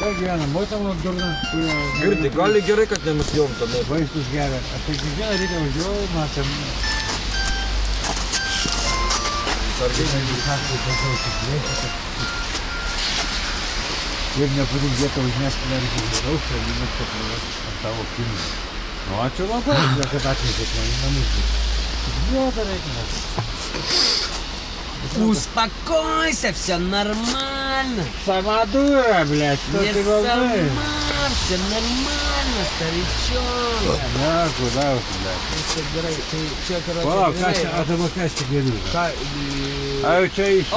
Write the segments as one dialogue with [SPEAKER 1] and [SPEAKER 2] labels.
[SPEAKER 1] Ką gyvenam, motam durna.
[SPEAKER 2] Girdi, gali gerai, kad nenusijom tada.
[SPEAKER 1] Vaistus geria. Aš tai kiekvieną rytą važiuoju, matom. Ir nepatink vietą užmesti nereikia vidaus, ir įmės papravat ant tavo kinų. Nu, ačiū labai, kad atnešėt man į namus. Jo, dar reikia.
[SPEAKER 3] Успокойся, все нормально.
[SPEAKER 1] Сама дура, блядь, что
[SPEAKER 3] Не
[SPEAKER 1] ты волнуешь?
[SPEAKER 3] сама, все нормально, старичок.
[SPEAKER 1] Да, куда уж, блядь.
[SPEAKER 3] Ты что, короче,
[SPEAKER 1] О, Кася, а ты Кася говоришь. А у тебя еще?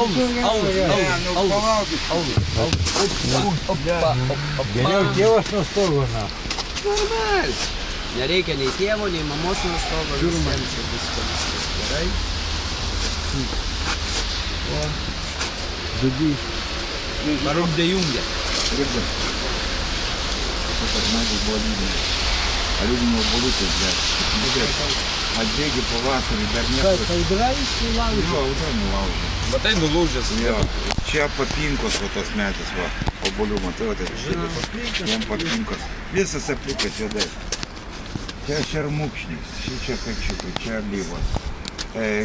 [SPEAKER 1] Geriau tėvas nuo stogo, na.
[SPEAKER 3] Нормально. Nereikia nei tėvo, nei mamos nuo stogo. Visiems čia viskas gerai.
[SPEAKER 1] Dudy.
[SPEAKER 3] Warum der Junge?
[SPEAKER 4] Отбеги по васарі,
[SPEAKER 3] Как, поиграешь и лавишь?
[SPEAKER 4] вже не лавжу.
[SPEAKER 2] Matai nulūžęs.
[SPEAKER 4] Čia papinkos, va tos metės, va, obuolių, matai, va, tai jiem papinkos. Visas aplikas juodai. Čia šermukšnis, čia kačiukai, čia alyvos.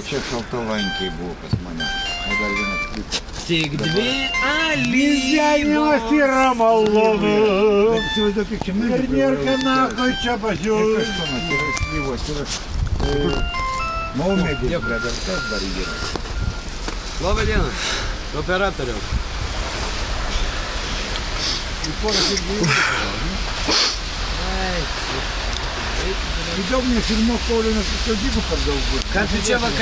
[SPEAKER 4] Čia šaltalankiai buvo pas mane. O dar vienas plikas.
[SPEAKER 3] Tik dvi
[SPEAKER 1] Gyvenimas yra malonu.
[SPEAKER 4] Įsivaizduokit, čia
[SPEAKER 1] Ir nėra nako čia pasiūlyti.
[SPEAKER 4] yra slyvos, yra maumėdis, bet dar kas dar yra.
[SPEAKER 3] Labą dieną, operatoriau.
[SPEAKER 4] Įdomu, nes ir nuo kolio nesusodybų per daug bus.
[SPEAKER 3] Ką tu čia vakar